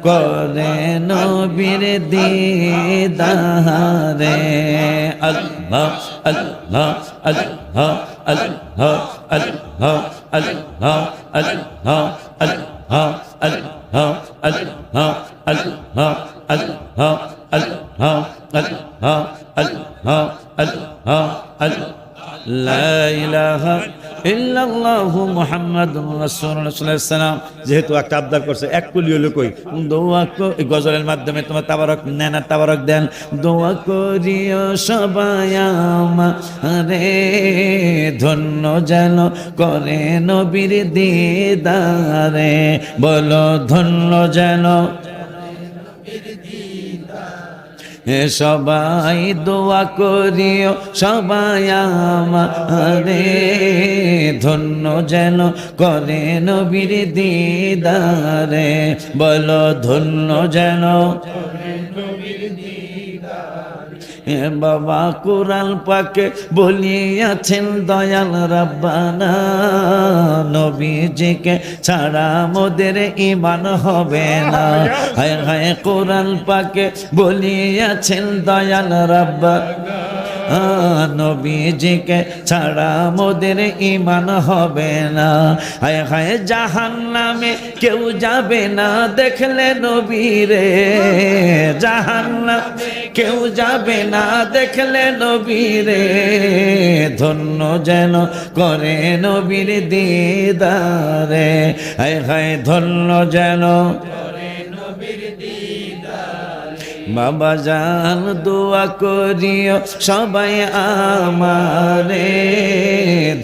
করে নবীর দিদারে। আল্লাহ আল্লাহ আল্লাহ আল্লাহ আল্লাহ আল্লাহ আল্লাহ আল্লাহ আল্লাহ আল্লাহ আল্লাহ আল্লাহ আল্লাহ আল্লাহ আল্লাহ আল্লাহ আল্লাহ লা ইলাহা ইল্লাল্লাহু মুহাম্মাদুর রাসূলুল্লাহ সাল্লাল্লাহু আলাইহি ওয়াসাল্লাম। যেহেতু একটা আবদার করছে, এক কুলি হলো কই দোয়া এই গজলের মাধ্যমে তোমার তাবারক নেন, আর তাবারক দেন। দোয়া করিও সবাই আমারে, ধন্য যেন করে নবীর দিদারে। বলো ধন্য যেন সবাই দোয়া করিও সবাই আমারে, ধন্য যেন করে নবীর দিদারে। বলো ধন্য যেন বাবা কুরআন পাকে বলিয়াছেন দয়াল রাব্বানা, নবীজিকে ছাড়া মোদের ঈমান হবে না। হায় হায় কুরআন পাকে বলিয়াছেন দয়াল রাব্বানা, নবীজিকে ছাড়া মোদের ঈমান হবে না। হায় হায় জাহান্নামে কেউ যাবে না দেখলে নবীরে, জাহান্নামে কেউ যাবে না দেখলে নবীরে, ধন্য যেন করে নবীর দিদারে। হায় হায় ধন্য যেন বাবা জান দোয়া করিও সবাই আমারে,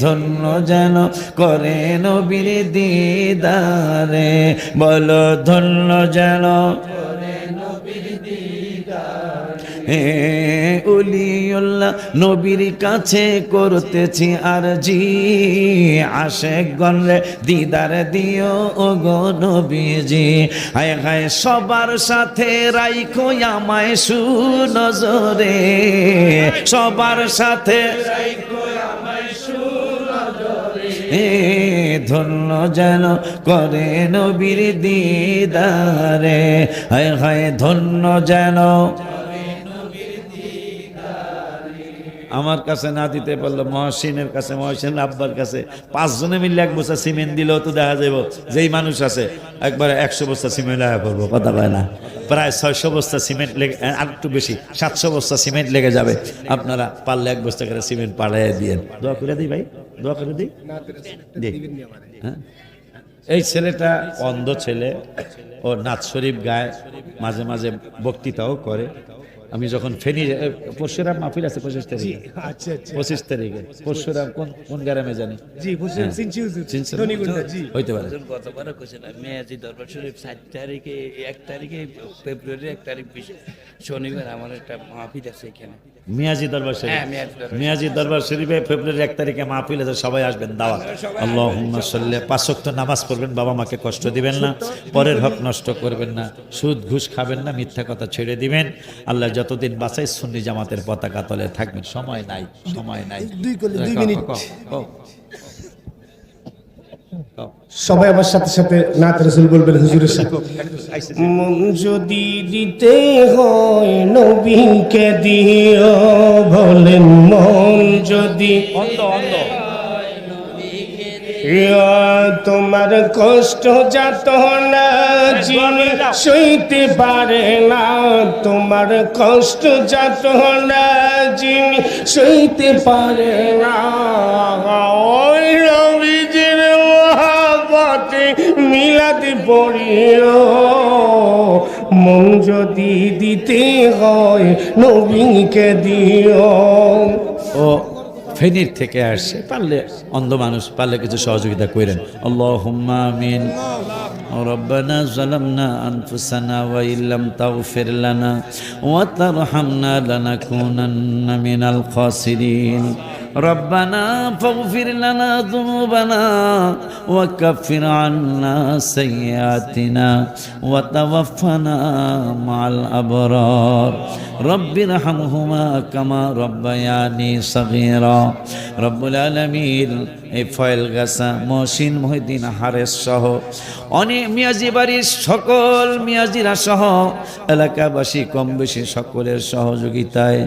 ধন্য যেন করে নবীর দিদারে। বলো ধন্য যেন উলিউল্লাহ নবীর কাছে করতেছি আরজি, আশেকগণ রে দিদার দিও ও গো নবীজি। হায় হায় সবার সাথে রাইখো আমায় সুনজরে, সবার সাথে রাইখো আমায় সুনজরে, ধন্য যেন করে নবীর দিদারে। হায় হায় ধন্য যেন আমার কাছে না দিতে পারলো মহসিনের কাছে, মহসিন আব্বার কাছে 5 জনে মিলে 1 বস্তা সিমেন্ট দিলেও তো দেখা যাবো যেই মানুষ আছে একবারে 100 বস্তা সিমেন্ট লাগা করবো, কথা কয় না। প্রায় 600 বস্তা সিমেন্ট লেগে, আর একটু বেশি 700 বস্তা সিমেন্ট লেগে যাবে। আপনারা পারলে 1 বস্তা করে সিমেন্ট পাড়াইয়া দিয়েন। দোয়া করে দিই ভাই, দোয়া করে দিই। হ্যাঁ, এই ছেলেটা অন্ধ ছেলে, ও নাথ শরীফ গায়, মাঝে মাঝে বক্তৃতাও করে। আমি যখন ফেনী পরশুরাম মাহফিল আছে 25 তারিখে, 25 তারিখে পরশুরাম কোন গ্রামে জানি হইতে পারে। মেয়াজি দরবার শরীফ 7 তারিখে 1 তারিখে ফেব্রুয়ারি 1 তারিখ শনিবার আমার একটা মাহফিল আছে এখানে মিয়াজি দরবার শরীফ। মিয়াজি দরবার শরীফে ফেব্রুয়ারি 1 তারিখে মাহফিল আছে, সবাই আসবেন, দাওয়াত। আল্লাহুম্মা সাল্লি, 5 ওয়াক্ত নামাজ পড়বেন, বাবা মাকে কষ্ট দিবেন না, পরের হক নষ্ট করবেন না, সুদ ঘুষ খাবেন না, মিথ্যা কথা ছেড়ে দিবেন। আল্লাহ যতদিন বাঁচাই সুন্নি জামাতের পতাকা তলে থাকবেন। সময় নাই, সময় নাই, 2 মিনিট। সবাই আমার সাথে সাথে নাত রাসূল বলবেন হুজুরের সাথে। মন যদি দিতে হয় নবীকে দিও, বলেন মন যদি তোমার কষ্ট যাত না যিনি সইতে পারে না, তোমার কষ্ট যাত না যিনি সইতে পারে না, ওই নবীজির মহব্বতে মিলাদ পড়িও, মন যদি দিতে হয় নবীকে দিও। ও ফেনীর থেকে আসছে, পারলে অন্ধ মানুষ, পারলে কিছু সহযোগিতা করেন। আল্লাহুম্মা আমিন। ربنا ظلمنا أنفسنا وإن لم تغفر لنا وترحمنا لنكونن من الخاسرين ربنا فاغفر لنا ذنوبنا وكفر عنا سيئاتنا وتوفنا مع الأبرار رب ارحمهما كما ربياني صغيرا رب العالمين। এই ফয়েল গাছা মহসিন মহিউদ্দিন হারেস সহ অনেক মিয়াজি বাড়ির সকল মিয়াজিরা সহ এলাকাবাসী কম বেশি সকলের সহযোগিতায়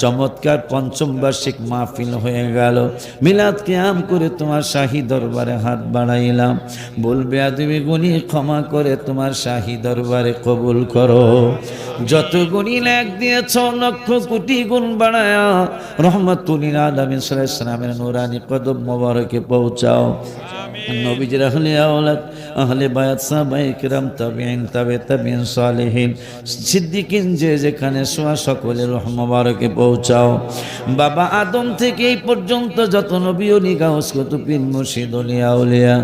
চমৎকার পঞ্চম বার্ষিক মাহফিল হয়ে গেল। মিলাদ কিয়াম করে তোমার শাহী দরবারে হাত বাড়াইলাম, বলবে আদমি গুনি ক্ষমা করে তোমার শাহী দরবারে কবুল করো। যত গুণী লেখ দিয়েছ লক্ষ কোটি গুণ বাড়ায়া রহমাতুল আলামিন সাল্লাল্লাহু আলাইহি ওয়াসাল্লামের নূরানি কদম মোবারকে পৌঁছাও। নবীজির আহলে আওলাদ আহলে বায়াত সাহাবায়ে কিরাম তাবিঈন তাবিঈন সালেহিন সিদ্দিকিন যে যেখানে শোয়া সকলের রহ মোবারকে পৌঁছাও। বাবা আদম থেকে এই পর্যন্ত যত নবী ও গাউস কুতুবিন মুর্শিদ আউলিয়া আউলিয়া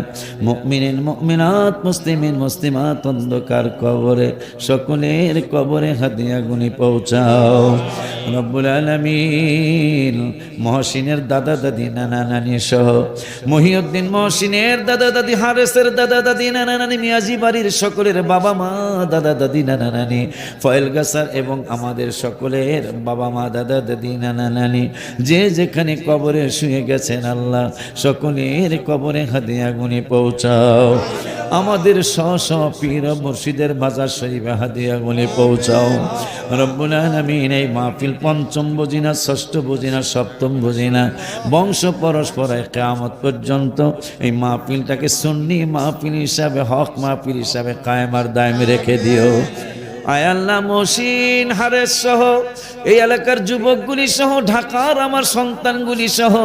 মুমিনিন মুমিনাত মুসলিমিন মুসলিমাত অন্ধকার কবরে সকলের কবরে হাদিয়া গুনি পৌঁছাও। রব্বুল আলামিন মহসিনের দাদা দাদি নানা নানি সহ মহিউদ্দিন মহসিনের দাদা দাদি হারেসের দাদা দাদি নানা নানি মিয়াজি বাড়ির সকলের বাবা মা দাদা দাদি নানা নানি ফয়েল গাছার এবং আমাদের সকলের বাবা মা দাদা দাদি নানা নানি যে যেখানে কবরে শুয়ে গেছেন আল্লাহ সকলের কবরে হাদিয়া গুনি পৌঁছাও। আমাদের স্ব পীর মুর্শিদের মাজার শরীফে হাদিয়া গুনি পৌঁছাও। রব্বুল আলামিন এই মাহফিল পঞ্চম বুঝিনা, ষষ্ঠ বুঝিনা, সপ্তম বুঝিনা, বংশ পরস্পরায় কিয়ামত পর্যন্ত এই মাহফিলটাকে সুন্নি মাহফিল হিসাবে, হক মাহফিল হিসাবে কায়েম আর দায়েম রেখে দিও। আয় আল্লাহ মহসিন হারেস সহ এই এলাকার যুবকগুলি সহ ঢাকার আমার সন্তানগুলি সহ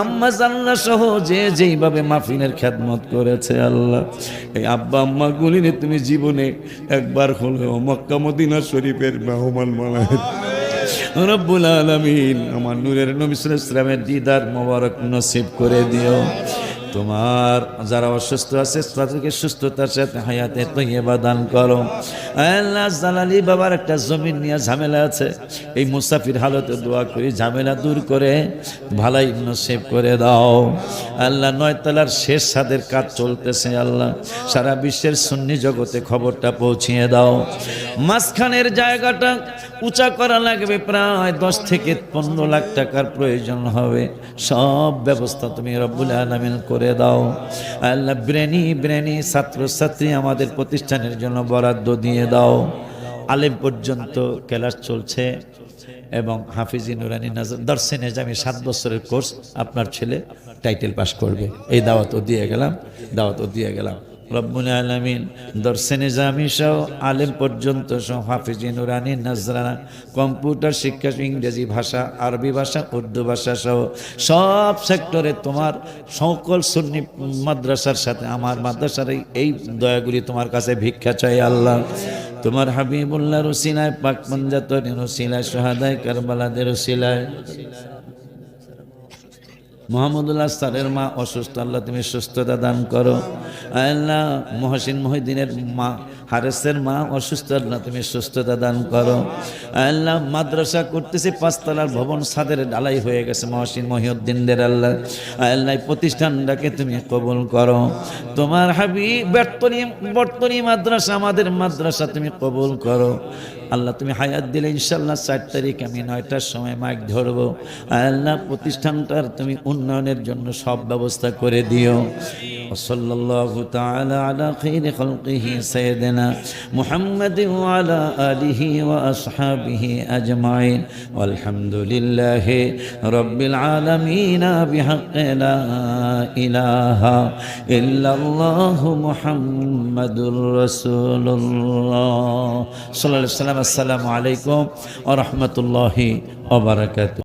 আম্মা জান্নাহ সহ যে যেইভাবে মাহফিলের খেদমত করেছে আল্লাহ এই আব্বা আম্মা গুলিনে তুমি জীবনে একবার হলেও মক্কা মদিনা শরীফের মেহমান বানায়। রব্বুল আলামিন আমার নূরের নবী সাল্লাল্লাহু আলাইহি ওয়াসাল্লামের দিদার মোবারক নসিব করে দিও। তোমার যারা অসুস্থ আছে তাদেরকে সুস্থতার সাথে হায়াতে তৈয়বা দান করো। আল্লাহ জালালি বাবার একটা জমিন নিয়ে ঝামেলা আছে, এই মুসাফির হালতে দোয়া করি ঝামেলা দূর করে ভালাই নসিব করে দাও। আল্লাহ 9 তলার শেষ ছাদের কাজ চলতেছে, আল্লাহ সারা বিশ্বের সুন্নি জগতে খবরটা পৌঁছিয়ে দাও। মাঝখানের জায়গাটা উঁচা করা লাগবে, প্রায় 10 থেকে 15 লাখ টাকার প্রয়োজন হবে। সব ব্যবস্থা তুমি রব্বুল আলামিন করে দাও। আল্লাহ ব্রেনি ছাত্রছাত্রী আমাদের প্রতিষ্ঠানের জন্য বরাদ্দ দিয়ে দাও। আলেম পর্যন্ত ক্লাস চলছে এবং হাফিজি নুরানি নাজার দর্শে নেজামি 7 বছরের কোর্স আপনার ছেলে টাইটেল পাস করবে, এই দাওয়াতও দিয়ে গেলাম। রব্বুল আলামিন দর্শে নিজামি সহ আলেম পর্যন্ত সহ হাফিজি নুরানি নাজরানা কম্পিউটার শিক্ষা, ইংরেজি ভাষা, আরবি ভাষা, উর্দু ভাষা সহ সব সেক্টরে তোমার সকল সুন্নি মাদ্রাসার সাথে আমার মাদ্রাসার এই দয়াগুলি তোমার কাছে ভিক্ষা চাই আল্লাহ। তোমার হাবিবুল্লাহ রসিলায় পাক মঞ্জাতর রসিলায় শাহাদায়ে কারবালাদের রসিলায় মোহাম্মদুল্লাহ স্যারের মা অসুস্থ, আল্লাহ তুমি সুস্থতা দান করো। আল্লাহ মহসিন মহিউদ্দিনের মা হারেসের মা অসুস্থ, আল্লাহ তুমি সুস্থতা দান করো। আল্লাহ মাদ্রাসা করতেছে 5 তলার ভবন ছাদের ঢালাই হয়ে গেছে মহসিন মহিউদ্দিনদের, আল্লাহ প্রতিষ্ঠানটাকে তুমি কবুল করো। তোমার হাবিব বর্তনী মাদ্রাসা আমাদের মাদ্রাসা তুমি কবুল করো। আল্লাহ তুমি হায়াত দিলে ইনশাল্লাহ 4 তারিখ আমি 9টার সময় মাইক ধরবো। আল্লাহ প্রতিষ্ঠানটার তুমি উন্নয়নের জন্য সব ব্যবস্থা করে দিও। সাল্লাল্লাহু তাআলা আলা খাইরি খালকিহি সাইয়্যিদিনা মুহাম্মাদিন ওয়া আলা আলিহি ওয়া আসহাবিহি আজমাইন ওয়ালহামদুলিল্লাহি রাব্বিল আলামিন বিহাক্কি লা ইলাহা ইল্লাল্লাহু মুহাম্মাদুর রাসূলুল্লাহ সাল্লাল্লাহু আলাইহি ওয়া সাল্লাম। আসসালামু আলাইকুম ওয়া রাহমাতুল্লাহি ওয়া বারাকাতুহু।